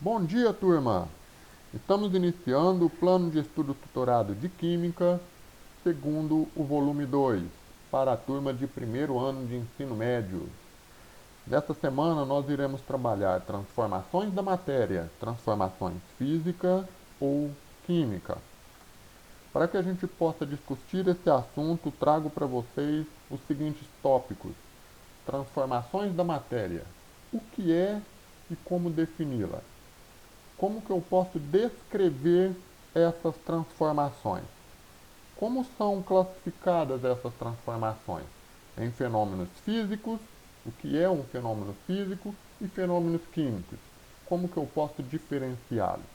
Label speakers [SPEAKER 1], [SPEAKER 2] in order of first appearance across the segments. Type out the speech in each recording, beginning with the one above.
[SPEAKER 1] Bom dia, turma! Estamos iniciando o plano de estudo tutorado de Química, segundo o volume 2, para a turma de primeiro ano de ensino médio. Nesta semana, nós iremos trabalhar transformações da matéria, transformações física ou química. Para que a gente possa discutir esse assunto, trago para vocês os seguintes tópicos: transformações da matéria, o que é e como defini-la. Como que eu posso descrever essas transformações? Como são classificadas essas transformações? Em fenômenos físicos, o que é um fenômeno físico, e fenômenos químicos. Como que eu posso diferenciá-los?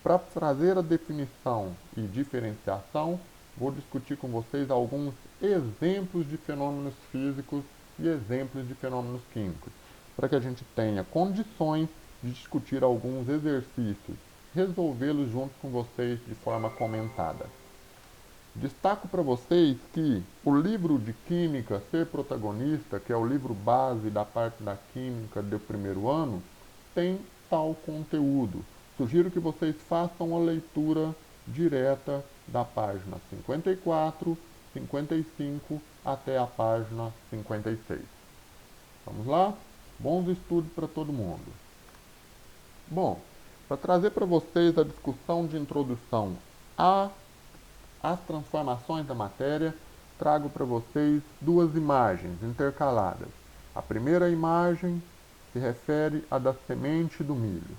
[SPEAKER 1] Para trazer a definição e diferenciação, vou discutir com vocês alguns exemplos de fenômenos físicos e exemplos de fenômenos químicos, para que a gente tenha condições de discutir alguns exercícios, resolvê-los junto com vocês de forma comentada. Destaco para vocês que o livro de Química Ser Protagonista, que é o livro base da parte da Química do primeiro ano, tem tal conteúdo. Sugiro que vocês façam a leitura direta da página 54, 55 até a página 56. Vamos lá? Bons estudos para todo mundo. Bom, para trazer para vocês a discussão de introdução às transformações da matéria, trago para vocês duas imagens intercaladas. A primeira imagem se refere à da semente do milho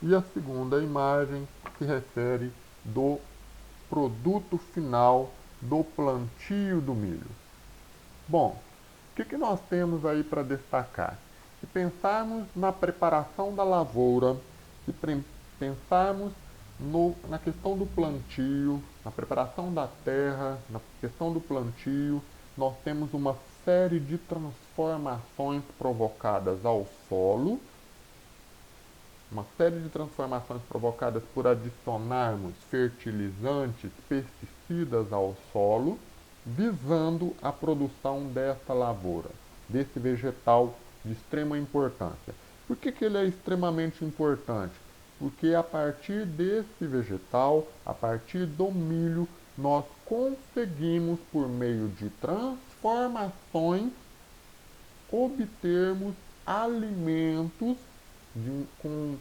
[SPEAKER 1] e a segunda imagem se refere do produto final do plantio do milho. Bom, o que nós temos aí para destacar? Se pensarmos na preparação da lavoura, se pensarmos na questão do plantio, na preparação da terra, na questão do plantio, nós temos uma série de transformações provocadas ao solo, uma série de transformações provocadas por adicionarmos fertilizantes, pesticidas ao solo, visando a produção dessa lavoura, desse vegetal de extrema importância. Por que ele é extremamente importante? Porque a partir desse vegetal, a partir do milho, nós conseguimos, por meio de transformações, obtermos alimentos com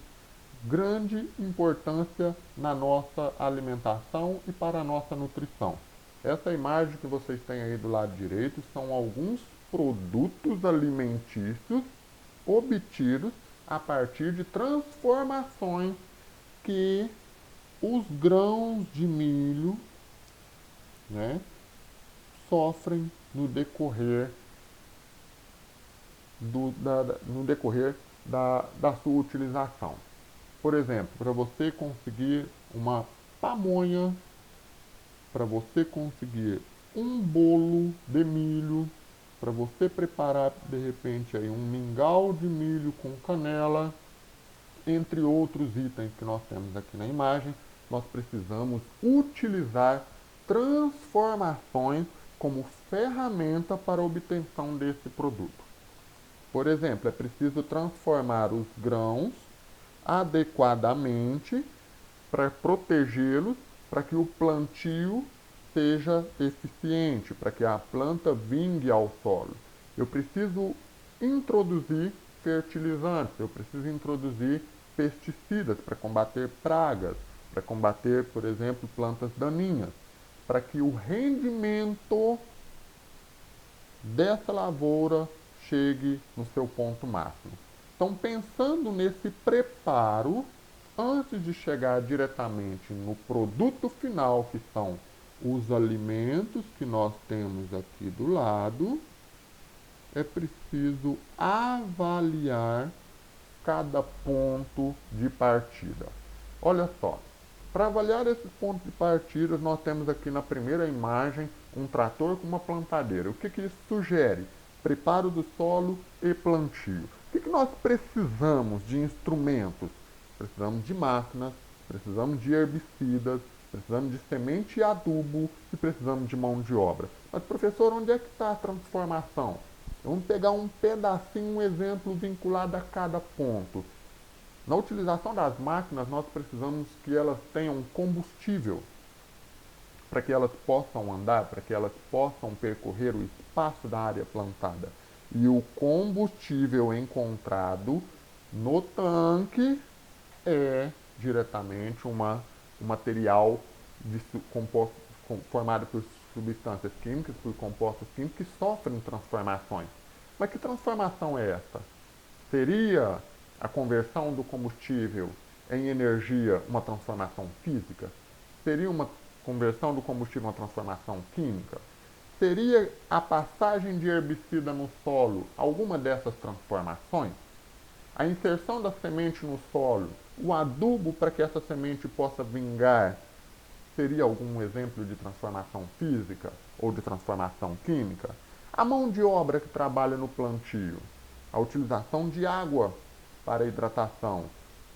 [SPEAKER 1] grande importância na nossa alimentação e para a nossa nutrição. Essa imagem que vocês têm aí do lado direito são alguns produtos alimentícios obtidos a partir de transformações que os grãos de milho, né, sofrem no decorrer da sua utilização. Por exemplo, para você conseguir uma pamonha, para você conseguir um bolo de milho, para você preparar de repente aí um mingau de milho com canela, entre outros itens que nós temos aqui na imagem, nós precisamos utilizar transformações como ferramenta para a obtenção desse produto. Por exemplo, é preciso transformar os grãos adequadamente para protegê-los, para que o plantio seja eficiente, para que a planta vingue ao solo. Eu preciso introduzir fertilizantes, eu preciso introduzir pesticidas para combater pragas, para combater, por exemplo, plantas daninhas, para que o rendimento dessa lavoura chegue no seu ponto máximo. Então, pensando nesse preparo, antes de chegar diretamente no produto final, que são os alimentos que nós temos aqui do lado, é preciso avaliar cada ponto de partida. Olha só, para avaliar esses pontos de partida, nós temos aqui na primeira imagem um trator com uma plantadeira. O que isso sugere? Preparo do solo e plantio. O que nós precisamos de instrumentos? Precisamos de máquinas, precisamos de herbicidas, precisamos de semente e adubo e precisamos de mão de obra. Mas, professor, onde é que está a transformação? Vamos pegar um pedacinho, um exemplo vinculado a cada ponto. Na utilização das máquinas, nós precisamos que elas tenham combustível para que elas possam andar, para que elas possam percorrer o espaço da área plantada. E o combustível encontrado no tanque é diretamente um material formado por substâncias químicas, por compostos químicos que sofrem transformações. Mas que transformação é essa? Seria a conversão do combustível em energia uma transformação física? Seria uma conversão do combustível uma transformação química? Seria a passagem de herbicida no solo alguma dessas transformações? A inserção da semente no solo, o adubo para que essa semente possa vingar, seria algum exemplo de transformação física ou de transformação química? A mão de obra que trabalha no plantio, a utilização de água para hidratação,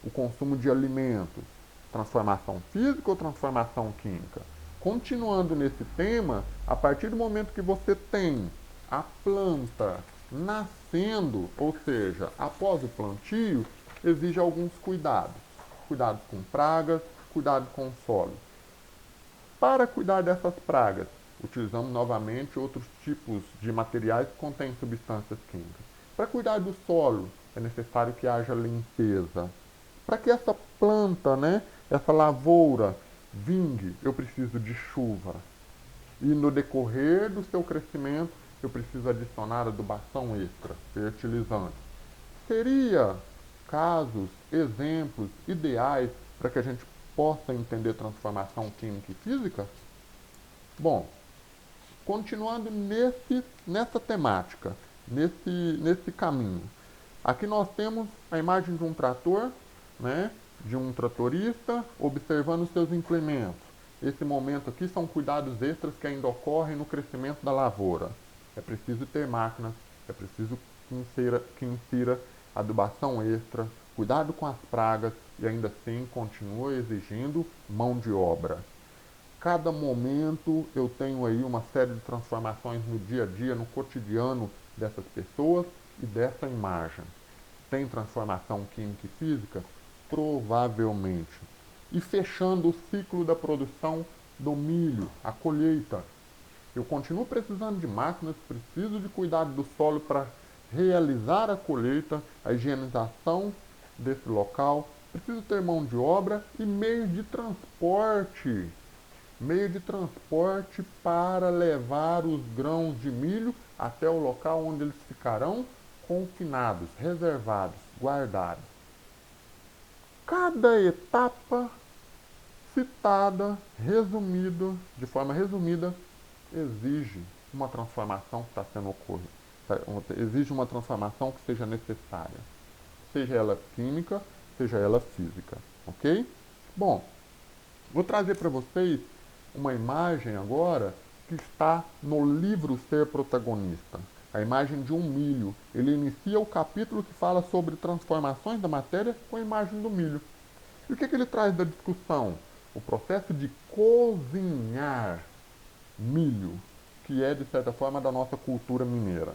[SPEAKER 1] o consumo de alimentos, transformação física ou transformação química? Continuando nesse tema, a partir do momento que você tem a planta nascendo, ou seja, após o plantio, exige alguns cuidados. Cuidados com pragas, cuidado com o solo. Para cuidar dessas pragas, utilizamos novamente outros tipos de materiais que contêm substâncias químicas. Para cuidar do solo, é necessário que haja limpeza. Para que essa planta, essa lavoura vingue, eu preciso de chuva. E no decorrer do seu crescimento, eu preciso adicionar adubação extra, fertilizante. Seria casos, exemplos ideais para que a gente possa entender transformação química e física? Bom, continuando nessa temática, nesse caminho. Aqui nós temos a imagem de um trator, de um tratorista observando seus implementos. Esse momento aqui são cuidados extras que ainda ocorrem no crescimento da lavoura. É preciso ter máquinas, é preciso que insira adubação extra, cuidado com as pragas e ainda assim continua exigindo mão de obra. Cada momento eu tenho aí uma série de transformações no dia a dia, no cotidiano dessas pessoas e dessa imagem. Tem transformação química e física? Provavelmente. E fechando o ciclo da produção do milho, a colheita. Eu continuo precisando de máquinas, preciso de cuidado do solo para realizar a colheita, a higienização desse local, preciso ter mão de obra e meio de transporte. Meio de transporte para levar os grãos de milho até o local onde eles ficarão confinados, reservados, guardados. Cada etapa citada, de forma resumida, exige uma transformação que está sendo ocorrida. Exige uma transformação que seja necessária. Seja ela química, seja ela física. Ok? Bom, vou trazer para vocês uma imagem agora que está no livro Ser Protagonista. A imagem de um milho. Ele inicia o capítulo que fala sobre transformações da matéria com a imagem do milho. E o que ele traz da discussão? O processo de cozinhar milho, que é, de certa forma, da nossa cultura mineira.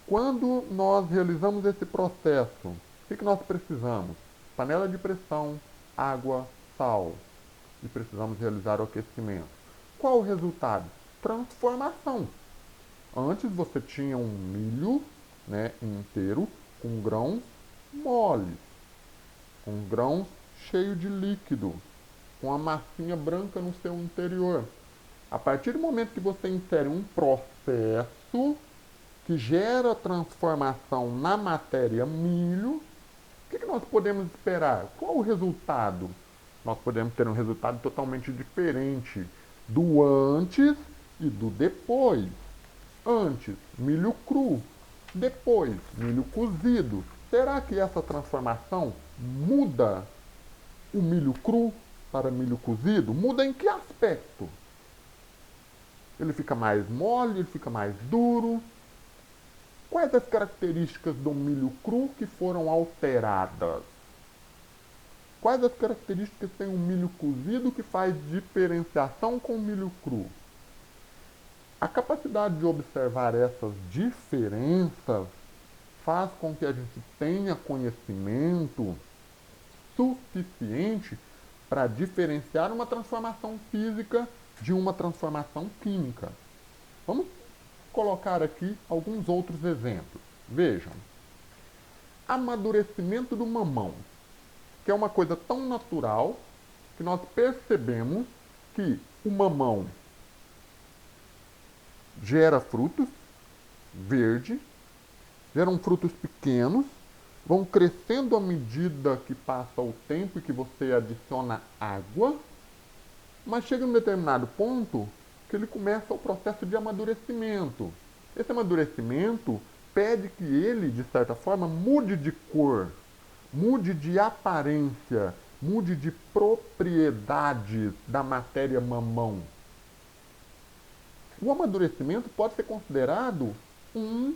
[SPEAKER 1] Quando nós realizamos esse processo, o que nós precisamos? Panela de pressão, água, sal. E precisamos realizar o aquecimento. Qual o resultado? Transformação. Antes você tinha um milho inteiro com grãos moles, com grãos cheios de líquido, com a massinha branca no seu interior. A partir do momento que você insere um processo que gera transformação na matéria milho, o que nós podemos esperar? Qual o resultado? Nós podemos ter um resultado totalmente diferente do antes e do depois. Antes, milho cru. Depois, milho cozido. Será que essa transformação muda o milho cru para milho cozido? Muda em que aspecto? Ele fica mais mole, ele fica mais duro? Quais as características do milho cru que foram alteradas? Quais as características tem o milho cozido que faz diferenciação com o milho cru? A capacidade de observar essas diferenças faz com que a gente tenha conhecimento suficiente para diferenciar uma transformação física de uma transformação química. Vamos colocar aqui alguns outros exemplos. Vejam, amadurecimento do mamão, que é uma coisa tão natural que nós percebemos que o mamão gera frutos verdes, geram frutos pequenos, vão crescendo à medida que passa o tempo e que você adiciona água, mas chega em um determinado ponto que ele começa o processo de amadurecimento. Esse amadurecimento pede que ele, de certa forma, mude de cor, mude de aparência, mude de propriedades da matéria mamão. O amadurecimento pode ser considerado um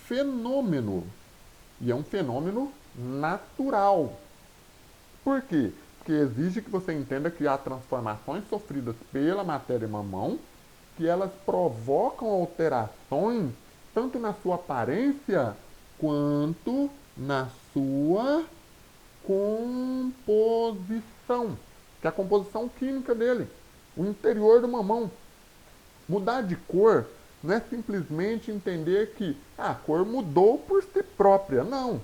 [SPEAKER 1] fenômeno, e é um fenômeno natural. Por quê? Porque exige que você entenda que há transformações sofridas pela matéria mamão, que elas provocam alterações tanto na sua aparência quanto na sua composição, que é a composição química dele, o interior do mamão. Mudar de cor não é simplesmente entender que a cor mudou por si própria, não.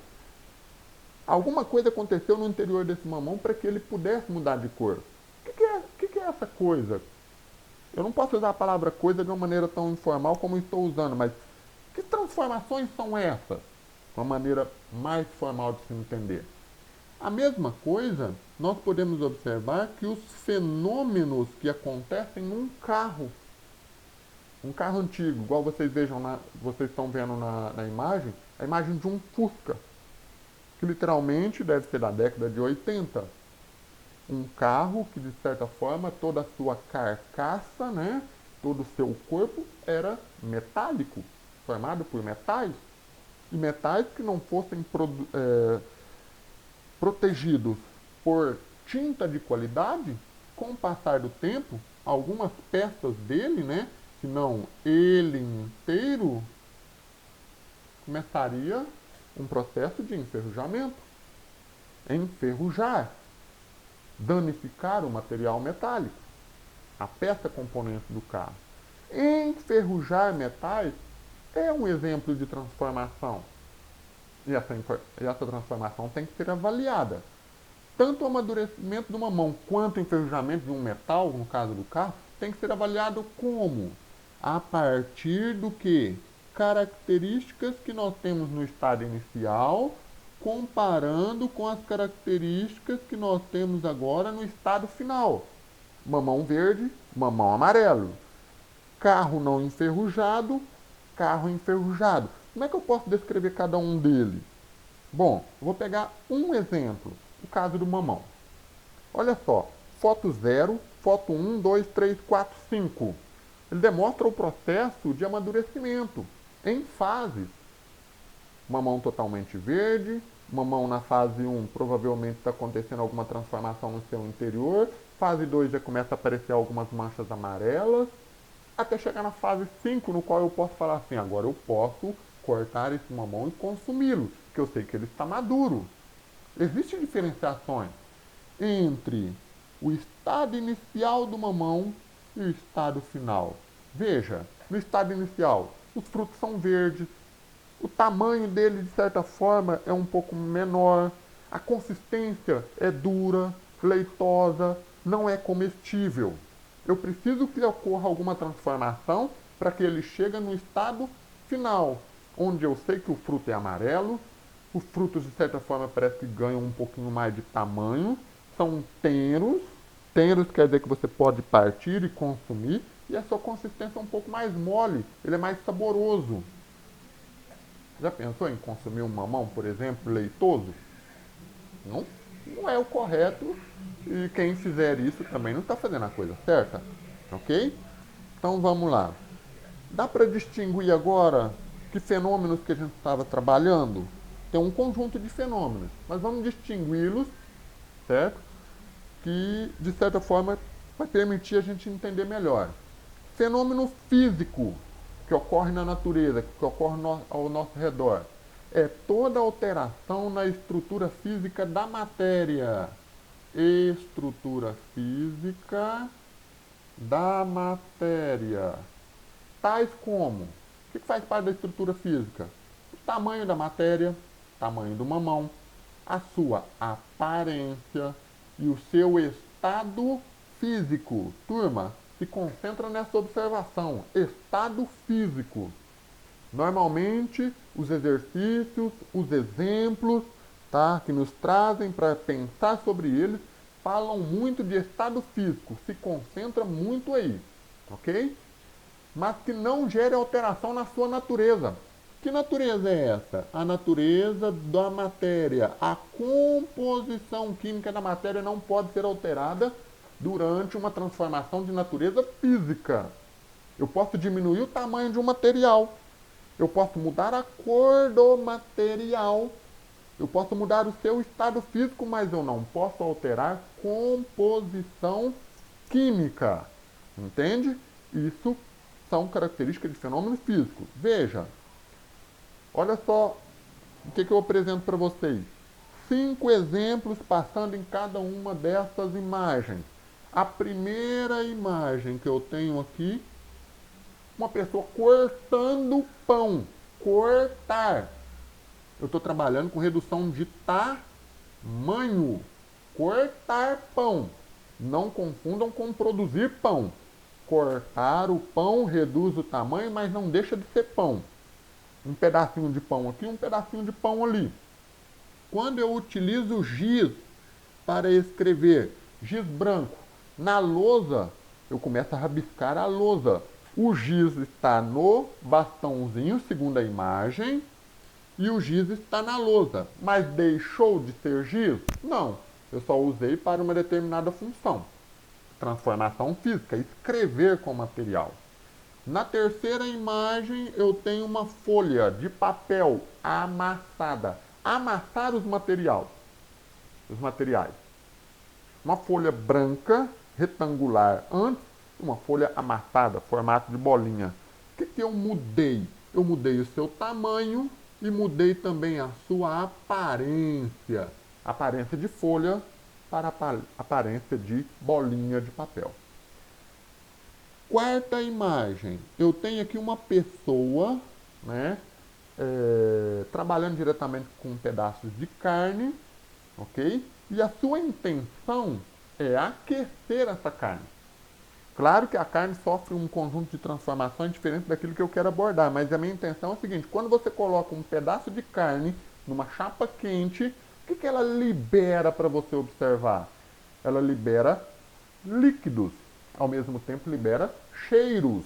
[SPEAKER 1] Alguma coisa aconteceu no interior desse mamão para que ele pudesse mudar de cor. O que é essa coisa? Eu não posso usar a palavra coisa de uma maneira tão informal como estou usando, mas que transformações são essas? Uma maneira mais formal de se entender. A mesma coisa, nós podemos observar que os fenômenos que acontecem num carro, um carro antigo, igual vocês estão vendo na imagem, a imagem de um Fusca, que literalmente deve ser da década de 80. Um carro que, de certa forma, toda a sua carcaça, né, todo o seu corpo era metálico, formado por metais. E metais que não fossem protegidos por tinta de qualidade, com o passar do tempo, algumas peças dele, né, se não ele inteiro, começaria um processo de enferrujamento. Enferrujar, danificar o material metálico, a peça componente do carro. Enferrujar metais é um exemplo de transformação. E essa transformação tem que ser avaliada. Tanto o amadurecimento de uma mão quanto o enferrujamento de um metal, no caso do carro, tem que ser avaliado como? A partir do que? Características que nós temos no estado inicial, comparando com as características que nós temos agora no estado final. Mamão verde, mamão amarelo. Carro não enferrujado, carro enferrujado. Como é que eu posso descrever cada um deles? Bom, eu vou pegar um exemplo, o caso do mamão. Olha só, foto 0, foto 1, 2, 3, 4, 5. Ele demonstra o processo de amadurecimento em fases. Mamão totalmente verde, mamão na fase 1 provavelmente está acontecendo alguma transformação no seu interior, fase 2 já começa a aparecer algumas manchas amarelas, até chegar na fase 5, no qual eu posso falar assim, agora eu posso cortar esse mamão e consumi-lo, porque eu sei que ele está maduro. Existem diferenciações entre o estado inicial do mamão e o estado final. Veja, no estado inicial, os frutos são verdes, o tamanho dele, de certa forma, é um pouco menor, a consistência é dura, leitosa, não é comestível. Eu preciso que ocorra alguma transformação para que ele chegue no estado final, onde eu sei que o fruto é amarelo, os frutos, de certa forma, parece que ganham um pouquinho mais de tamanho, são tenros. Tenros quer dizer que você pode partir e consumir, e a sua consistência é um pouco mais mole, ele é mais saboroso. Já pensou em consumir um mamão, por exemplo, leitoso? Não é o correto, e quem fizer isso também não está fazendo a coisa certa, ok? Então vamos lá. Dá para distinguir agora que fenômenos que a gente estava trabalhando? Tem um conjunto de fenômenos, mas vamos distingui-los, certo? Que, de certa forma, vai permitir a gente entender melhor. Fenômeno físico que ocorre na natureza, que ocorre ao nosso redor. é toda alteração na estrutura física da matéria. Estrutura física da matéria. Tais como, o que faz parte da estrutura física? O tamanho da matéria, tamanho do mamão, a sua aparência e o seu estado físico. Turma, se concentra nessa observação. Estado físico. Normalmente, os exercícios, os exemplos, tá, que nos trazem para pensar sobre eles, falam muito de estado físico. Se concentra muito aí, ok? Mas que não gere alteração na sua natureza. Que natureza é essa? A natureza da matéria. A composição química da matéria não pode ser alterada durante uma transformação de natureza física. Eu posso diminuir o tamanho de um material. Eu posso mudar a cor do material. Eu posso mudar o seu estado físico, mas eu não posso alterar composição química. Entende? Isso são características de fenômenos físicos. Veja, olha só o que eu apresento para vocês. 5 exemplos passando em cada uma dessas imagens. A primeira imagem que eu tenho aqui, uma pessoa cortando pão. Cortar. Eu estou trabalhando com redução de tamanho. Cortar pão. Não confundam com produzir pão. Cortar o pão reduz o tamanho, mas não deixa de ser pão. Um pedacinho de pão aqui, um pedacinho de pão ali. Quando eu utilizo giz para escrever, giz branco, na lousa, eu começo a rabiscar a lousa. O giz está no bastãozinho, segundo a imagem, e o giz está na lousa. Mas deixou de ser giz? Não. Eu só usei para uma determinada função. Transformação física, escrever com material. Na terceira imagem, eu tenho uma folha de papel amassada. Amassar os materiais. Uma folha branca, retangular antes, uma folha amassada, formato de bolinha. O que eu mudei? Eu mudei o seu tamanho e mudei também a sua aparência. Aparência de folha para aparência de bolinha de papel. Quarta imagem. Eu tenho aqui uma pessoa, né, trabalhando diretamente com pedaços de carne, ok? E a sua intenção é aquecer essa carne. Claro que a carne sofre um conjunto de transformações diferente daquilo que eu quero abordar, mas a minha intenção é o seguinte: quando você coloca um pedaço de carne numa chapa quente, o que ela libera para você observar? Ela libera líquidos, ao mesmo tempo libera cheiros.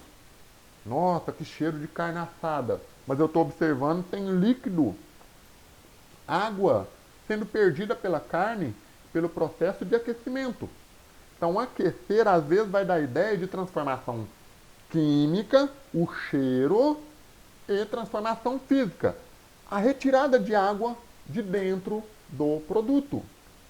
[SPEAKER 1] Nossa, que cheiro de carne assada! Mas eu estou observando que tem líquido, água sendo perdida pela carne pelo processo de aquecimento. Então, aquecer às vezes vai dar a ideia de transformação química, o cheiro e transformação física. A retirada de água de dentro do produto.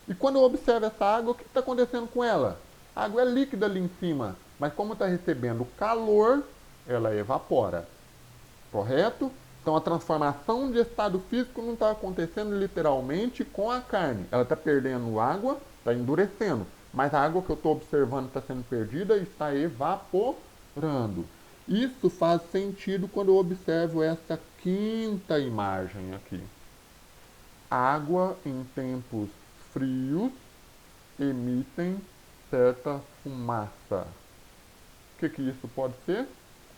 [SPEAKER 1] E quando eu observo essa água, o que está acontecendo com ela? A água é líquida ali em cima, mas como está recebendo calor, ela evapora. Correto? Então a transformação de estado físico não está acontecendo literalmente com a carne. Ela está perdendo água, está endurecendo. Mas a água que eu estou observando está sendo perdida e está evaporando. Isso faz sentido quando eu observo essa quinta imagem aqui. Água em tempos frios emitem certa fumaça. O que isso pode ser?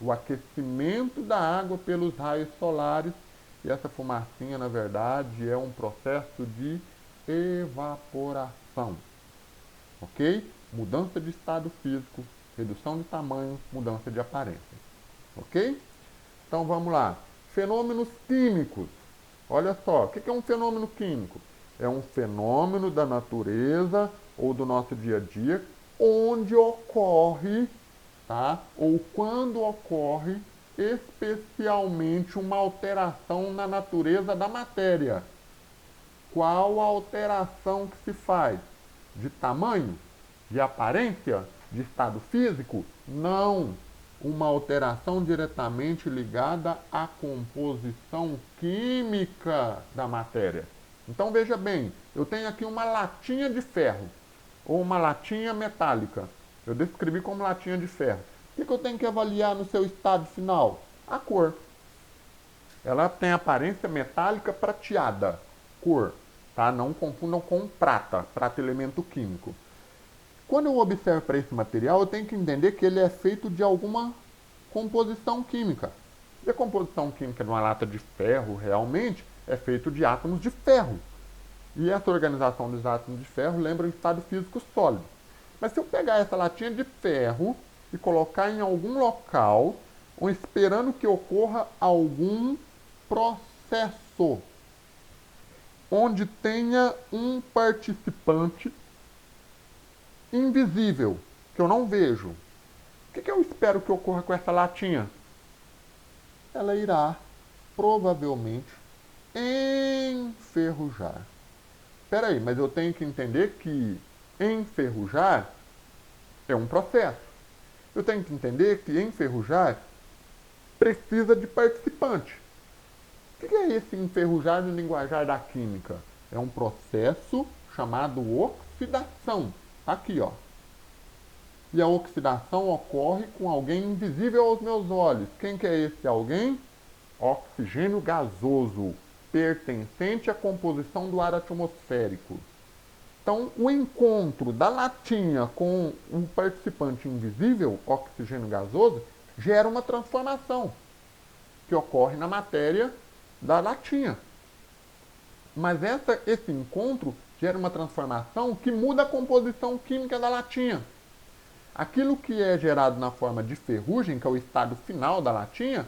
[SPEAKER 1] O aquecimento da água pelos raios solares. E essa fumacinha, na verdade, é um processo de evaporação. Ok? Mudança de estado físico, redução de tamanho, mudança de aparência. Ok? Então vamos lá. Fenômenos químicos. Olha só, o que é um fenômeno químico? É um fenômeno da natureza ou do nosso dia a dia onde ocorre, tá? Ou quando ocorre especialmente uma alteração na natureza da matéria. Qual a alteração que se faz? De tamanho? De aparência? De estado físico? Não. uma alteração diretamente ligada à composição química da matéria. Então veja bem, eu tenho aqui uma latinha de ferro, ou uma latinha metálica. Eu descrevi como latinha de ferro. O que eu tenho que avaliar no seu estado final? A cor. Ela tem aparência metálica prateada, cor, tá? Não confundam com prata, prata é elemento químico. Quando eu observo para esse material, eu tenho que entender que ele é feito de alguma composição química. E a composição química de uma lata de ferro, realmente, é feito de átomos de ferro. E essa organização dos átomos de ferro lembra o estado físico sólido. Mas se eu pegar essa latinha de ferro e colocar em algum local, esperando que ocorra algum processo, onde tenha um participante invisível, que eu não vejo, o que eu espero que ocorra com essa latinha? Ela irá, provavelmente, enferrujar. Espera aí, mas eu tenho que entender que enferrujar é um processo. Eu tenho que entender que enferrujar precisa de participante. O que é esse enferrujar no linguajar da química? É um processo chamado oxidação. Aqui, ó. E a oxidação ocorre com alguém invisível aos meus olhos. Quem que é esse alguém? Oxigênio gasoso, pertencente à composição do ar atmosférico. Então, o encontro da latinha com um participante invisível, oxigênio gasoso, gera uma transformação que ocorre na matéria da latinha. Mas esse encontro gera uma transformação que muda a composição química da latinha. Aquilo que é gerado na forma de ferrugem, que é o estado final da latinha,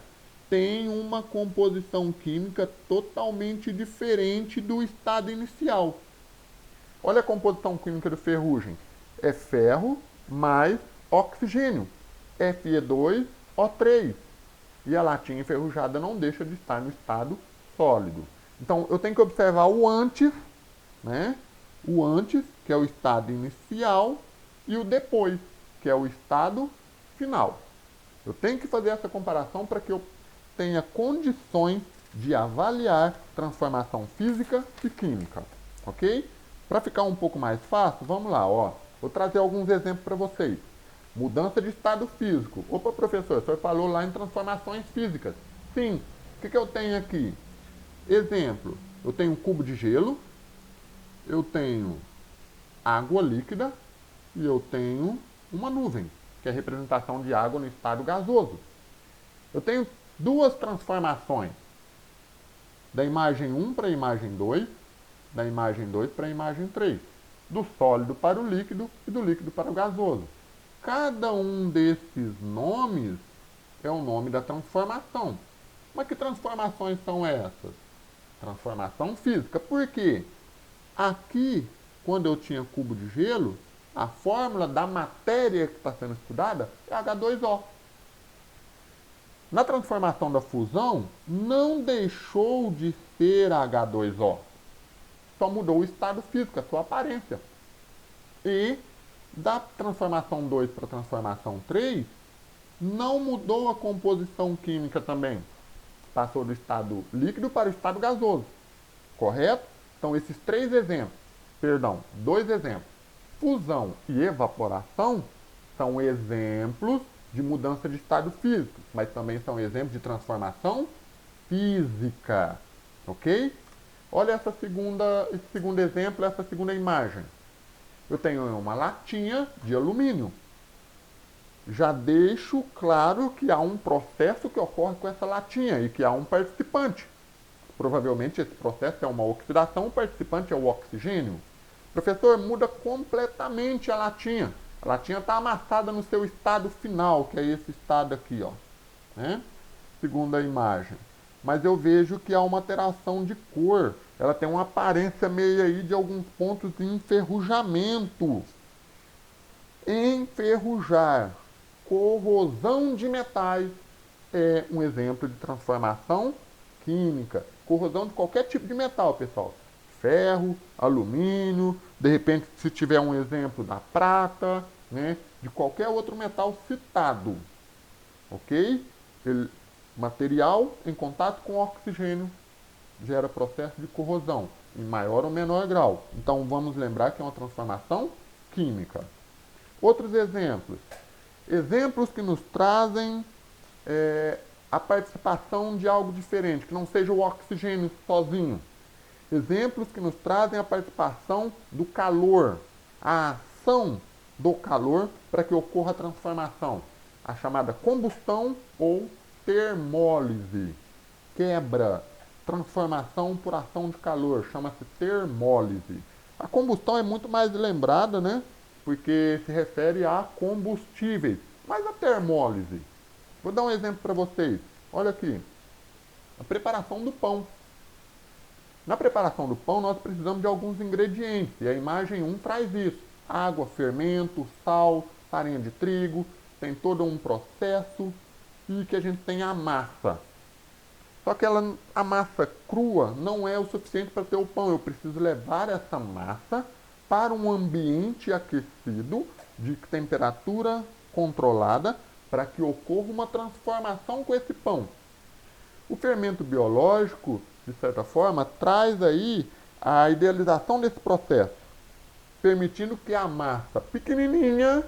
[SPEAKER 1] tem uma composição química totalmente diferente do estado inicial. Olha a composição química do ferrugem. É ferro mais oxigênio. Fe2O3. E a latinha enferrujada não deixa de estar no estado sólido. Então, eu tenho que observar o antes, né? O antes, que é o estado inicial, e o depois, que é o estado final. Eu tenho que fazer essa comparação para que eu tenha condições de avaliar transformação física e química, ok? Para ficar um pouco mais fácil, vamos lá, ó. Vou trazer alguns exemplos para vocês. Mudança de estado físico. Opa, professor, o senhor falou lá em transformações físicas. Sim. O que eu tenho aqui? Exemplo, eu tenho um cubo de gelo, eu tenho água líquida e eu tenho uma nuvem, que é a representação de água no estado gasoso. Eu tenho duas transformações, da imagem 1 para a imagem 2, da imagem 2 para a imagem 3, do sólido para o líquido e do líquido para o gasoso. Cada um desses nomes é o nome da transformação. Mas que transformações são essas? Transformação física. Por quê? Aqui, quando eu tinha cubo de gelo, a fórmula da matéria que está sendo estudada é H2O. Na transformação da fusão, não deixou de ser H2O. Só mudou o estado físico, a sua aparência. E da transformação 2 para a transformação 3, não mudou a composição química também. Passou do estado líquido para o estado gasoso. Correto? Então, esses dois exemplos, fusão e evaporação, são exemplos de mudança de estado físico, mas também são exemplos de transformação física. Ok? Olha esse segundo exemplo, essa segunda imagem. Eu tenho uma latinha de alumínio. Já deixo claro que há um processo que ocorre com essa latinha e que há um participante. Provavelmente esse processo é uma oxidação, o participante é o oxigênio. Professor, muda completamente a latinha. A latinha está amassada no seu estado final, que é esse estado aqui, ó, né? Segunda imagem. Mas eu vejo que há uma alteração de cor. Ela tem uma aparência meio aí de alguns pontos de enferrujamento. Enferrujar, corrosão de metais, é um exemplo de transformação química. Corrosão de qualquer tipo de metal, pessoal. Ferro, alumínio, de repente, se tiver um exemplo da prata, né, de qualquer outro metal citado. ok? Material em contato com oxigênio gera processo de corrosão, em maior ou menor grau. Então vamos lembrar que é uma transformação química. Outros exemplos. Exemplos que nos trazem a participação de algo diferente, que não seja o oxigênio sozinho. Exemplos que nos trazem a participação do calor, a ação do calor para que ocorra a transformação, a chamada combustão ou termólise. Quebra, transformação por ação de calor, chama-se termólise. A combustão é muito mais lembrada, né? Porque se refere a combustíveis. Mas a termólise? Vou dar um exemplo para vocês. Olha aqui. A preparação do pão. Na preparação do pão, nós precisamos de alguns ingredientes. E a imagem 1 traz isso. Água, fermento, sal, farinha de trigo. Tem todo um processo. E que a gente tem a massa. Só que a massa crua não é o suficiente para ter o pão. Eu preciso levar essa massa para um ambiente aquecido, de temperatura controlada, para que ocorra uma transformação com esse pão. O fermento biológico, de certa forma, traz aí a idealização desse processo, permitindo que a massa pequenininha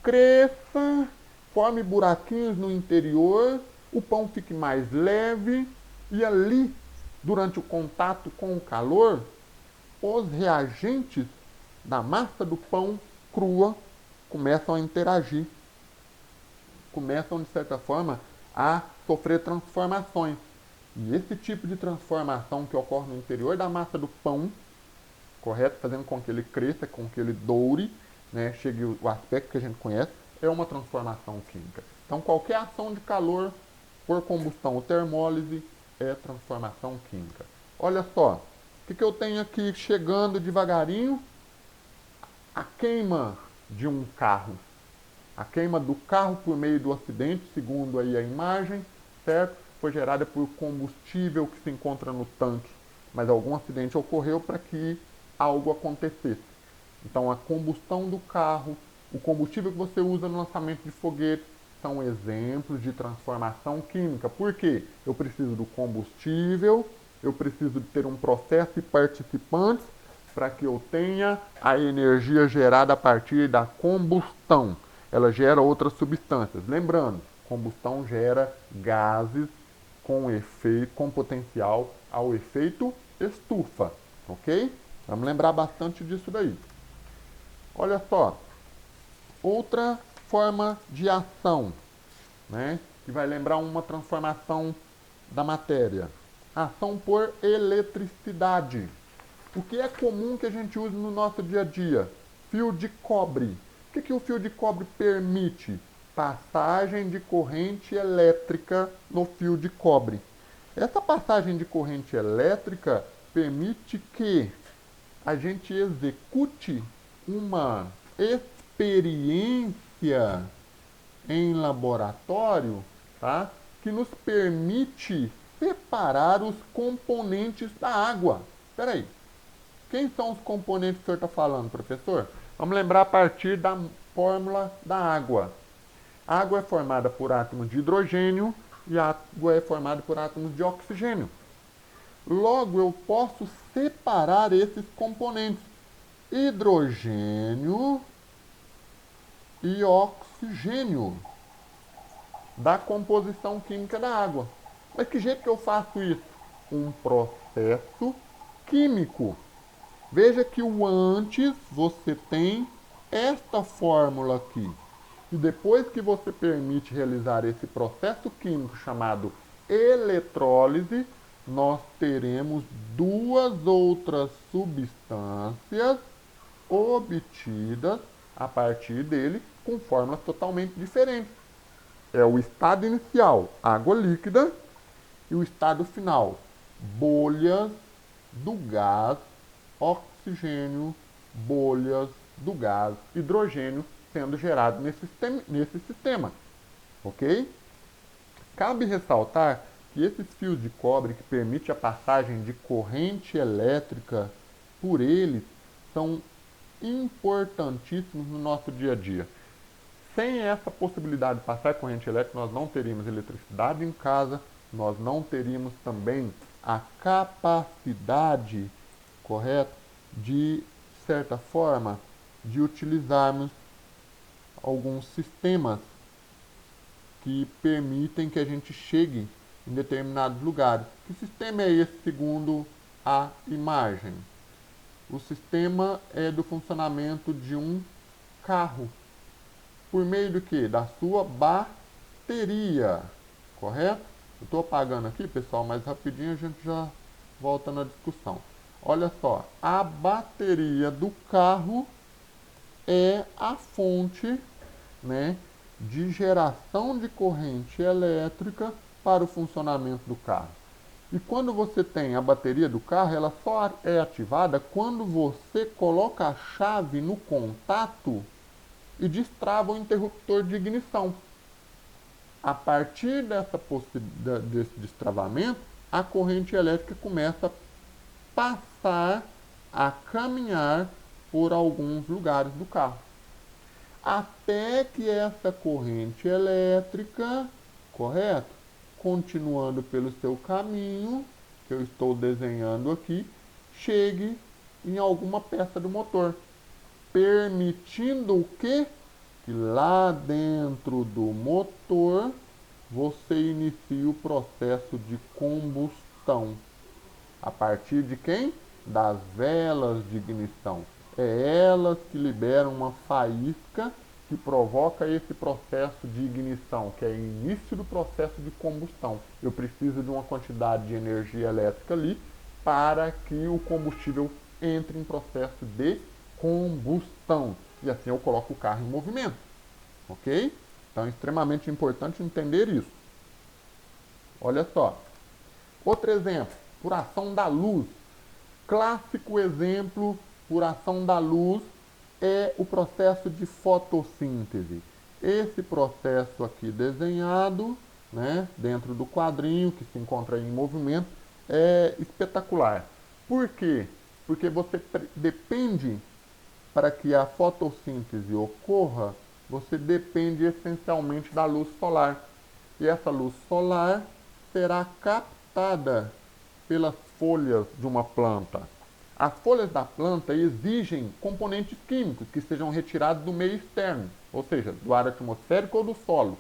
[SPEAKER 1] cresça, forme buraquinhos no interior, o pão fique mais leve e ali, durante o contato com o calor, os reagentes da massa do pão crua começam a interagir, começam, de certa forma, a sofrer transformações. E esse tipo de transformação que ocorre no interior da massa do pão, correto? Fazendo com que ele cresça, com que ele doure, né? Chegue o aspecto que a gente conhece, é uma transformação química. Então, qualquer ação de calor por combustão ou termólise é transformação química. Olha só, o que eu tenho aqui chegando devagarinho? A queima de um carro. A queima do carro por meio do acidente, segundo aí a imagem, certo? Foi gerada por combustível que se encontra no tanque. Mas algum acidente ocorreu para que algo acontecesse. Então, a combustão do carro, o combustível que você usa no lançamento de foguete, são exemplos de transformação química. Por quê? Eu preciso do combustível, eu preciso de ter um processo e participantes para que eu tenha a energia gerada a partir da combustão. Ela gera outras substâncias. Lembrando, combustão gera gases com potencial ao efeito estufa, ok? Vamos lembrar bastante disso daí. Olha só, outra forma de ação, né, que vai lembrar uma transformação da matéria. Ação por eletricidade. O que é comum que a gente use no nosso dia a dia? Fio de cobre. O que o fio de cobre permite? Passagem de corrente elétrica no fio de cobre. Essa passagem de corrente elétrica permite que a gente execute uma experiência em laboratório, tá? Que nos permite separar os componentes da água. Espera aí. Quem são os componentes que o senhor está falando, professor? Vamos lembrar a partir da fórmula da água. A água é formada por átomos de hidrogênio e a água é formada por átomos de oxigênio. Logo, eu posso separar esses componentes, hidrogênio e oxigênio, da composição química da água. Mas que jeito que eu faço isso? Um processo químico. Veja que o antes você tem esta fórmula aqui. E depois que você permite realizar esse processo químico chamado eletrólise, nós teremos duas outras substâncias obtidas a partir dele com fórmulas totalmente diferentes. É o estado inicial, água líquida, e o estado final, bolhas do gás oxigênio, bolhas do gás hidrogênio sendo gerado nesse sistema, ok? Cabe ressaltar que esses fios de cobre que permitem a passagem de corrente elétrica por eles são importantíssimos no nosso dia a dia. sem essa possibilidade de passar corrente elétrica, nós não teríamos eletricidade em casa, nós não teríamos também a capacidade, correto, de certa forma, de utilizarmos alguns sistemas que permitem que a gente chegue em determinados lugares. Que sistema é esse segundo a imagem? O sistema é do funcionamento de um carro. Por meio do que? Da sua bateria, correto? Eu estou apagando aqui, pessoal, mas rapidinho a gente já volta na discussão. Olha só, a bateria do carro é a fonte, né, de geração de corrente elétrica para o funcionamento do carro. E quando você tem a bateria do carro, ela só é ativada quando você coloca a chave no contato e destrava o interruptor de ignição. A partir desse destravamento, a corrente elétrica começa a passar a caminhar por alguns lugares do carro. Até que essa corrente elétrica, correto? Continuando pelo seu caminho, que eu estou desenhando aqui, chegue em alguma peça do motor, permitindo o quê? Que lá dentro do motor você inicie o processo de combustão. A partir de quem? Das velas de ignição. É elas que liberam uma faísca que provoca esse processo de ignição, que é o início do processo de combustão. Eu preciso de uma quantidade de energia elétrica ali para que o combustível entre em processo de combustão. E assim eu coloco o carro em movimento. Ok? Então é extremamente importante entender isso. Olha só. Outro exemplo, por ação da luz. Clássico exemplo por ação da luz é o processo de fotossíntese. Esse processo aqui desenhado, né, dentro do quadrinho que se encontra aí em movimento, é espetacular. Por quê? Porque você depende, para que a fotossíntese ocorra, você depende essencialmente da luz solar. E essa luz solar será captada pelas folhas de uma planta. As folhas da planta exigem componentes químicos que sejam retirados do meio externo, ou seja, do ar atmosférico ou do solo.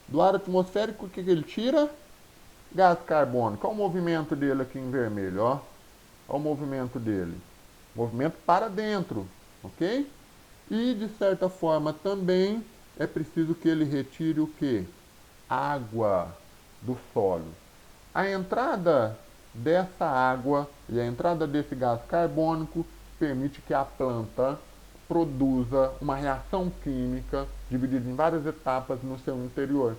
[SPEAKER 1] Do ar atmosférico, o que ele tira? Gás carbônico. Olha o movimento dele aqui em vermelho, ó. Olha o movimento dele. Movimento para dentro, ok? E, de certa forma, também é preciso que ele retire o quê? Água do solo. A entrada dessa água e a entrada desse gás carbônico permite que a planta produza uma reação química dividida em várias etapas no seu interior.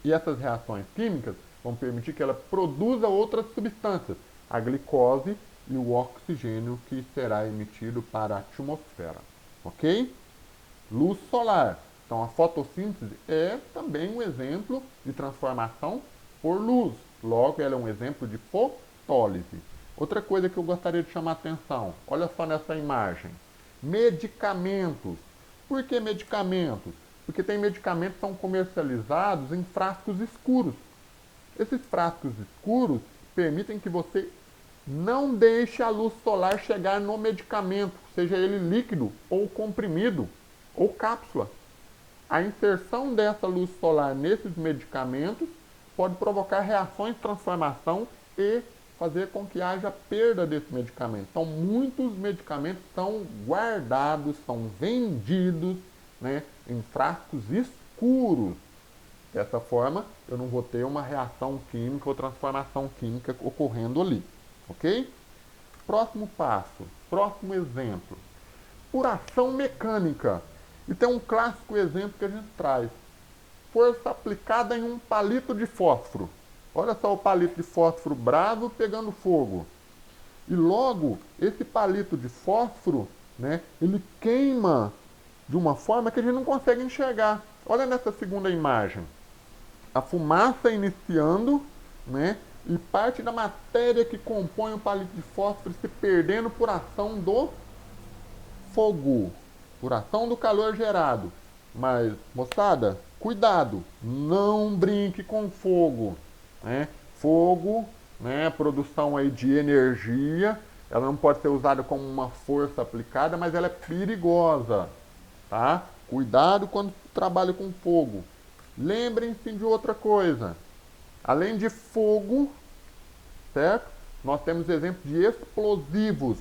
[SPEAKER 1] E essas reações químicas vão permitir que ela produza outras substâncias, a glicose e o oxigênio que será emitido para a atmosfera. Ok? Luz solar. Então a fotossíntese é também um exemplo de transformação por luz. Logo, ela é um exemplo de fotólise. Outra coisa que eu gostaria de chamar a atenção, olha só nessa imagem. Medicamentos. Por que medicamentos? Porque tem medicamentos que são comercializados em frascos escuros. Esses frascos escuros permitem que você não deixe a luz solar chegar no medicamento, seja ele líquido ou comprimido ou cápsula. A inserção dessa luz solar nesses medicamentos pode provocar reações de transformação e fazer com que haja perda desse medicamento. Então, muitos medicamentos são guardados, são vendidos, né, em frascos escuros. Dessa forma, eu não vou ter uma reação química ou transformação química ocorrendo ali. Ok? Próximo passo, próximo exemplo. Por ação mecânica. E tem um clássico exemplo que a gente traz. Força aplicada em um palito de fósforo. Olha só o palito de fósforo bravo pegando fogo. E logo, esse palito de fósforo, né, ele queima de uma forma que a gente não consegue enxergar. Olha nessa segunda imagem. A fumaça iniciando, né, e parte da matéria que compõe o palito de fósforo se perdendo por ação do fogo, por ação do calor gerado. Mas, moçada, cuidado, não brinque com fogo, né? Fogo, né, produção aí de energia, ela não pode ser usada como uma força aplicada, mas ela é perigosa, tá? Cuidado quando trabalha com fogo. Lembrem-se de outra coisa. Além de fogo, certo? Nós temos exemplos de explosivos.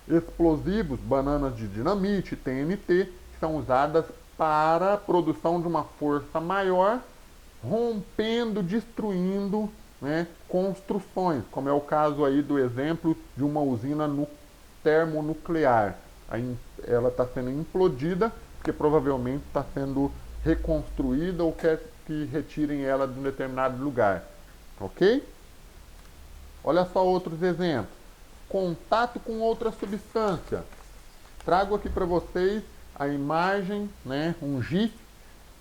[SPEAKER 1] Explosivos, bananas de dinamite, TNT, que são usadas para a produção de uma força maior, rompendo, destruindo, né, construções, como é o caso aí do exemplo de uma usina termonuclear. Aí ela está sendo implodida, porque provavelmente está sendo reconstruída ou quer que retirem ela de um determinado lugar. Ok? Olha só outros exemplos. Contato com outra substância. Trago aqui para vocês a imagem, né, um GIF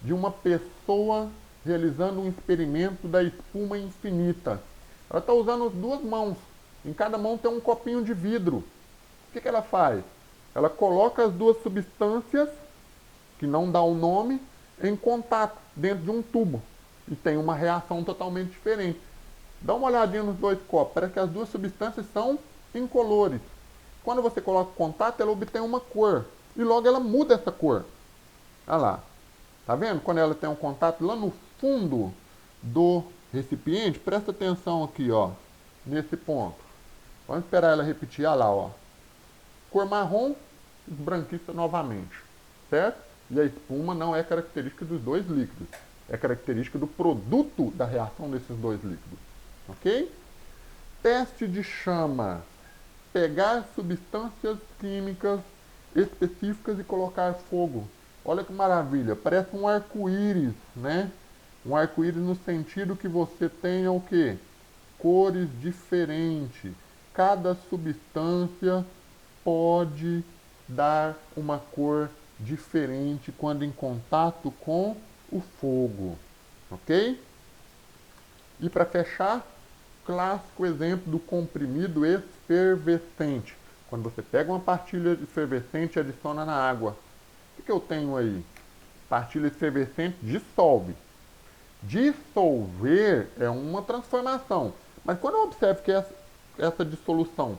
[SPEAKER 1] de uma pessoa realizando um experimento da espuma infinita. Ela está usando as duas mãos. Em cada mão tem um copinho de vidro. O que ela faz? Ela coloca as duas substâncias, que não dá o nome, em contato dentro de um tubo. E tem uma reação totalmente diferente. Dá uma olhadinha nos dois copos. Parece que as duas substâncias são incolores. Quando você coloca contato, ela obtém uma cor. E logo ela muda essa cor. Olha lá. Tá vendo? Quando ela tem um contato lá no fundo do recipiente, presta atenção aqui, ó. Nesse ponto. Vamos esperar ela repetir. Olha lá, ó. Cor marrom, esbranquiça novamente. Certo? E a espuma não é característica dos dois líquidos. É característica do produto da reação desses dois líquidos. Ok? Teste de chama. Pegar substâncias químicas específicas e colocar fogo. Olha que maravilha, parece um arco-íris, né? Um arco-íris no sentido que você tenha o quê? Cores diferentes. Cada substância pode dar uma cor diferente quando em contato com o fogo, ok? E para fechar, clássico exemplo do comprimido efervescente. Quando você pega uma partilha efervescente e adiciona na água. O que eu tenho aí? Partilha efervescente dissolve. Dissolver é uma transformação. Mas quando eu observo que essa dissolução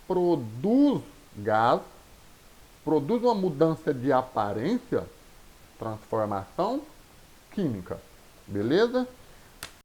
[SPEAKER 1] produz gás, produz uma mudança de aparência, transformação química. Beleza?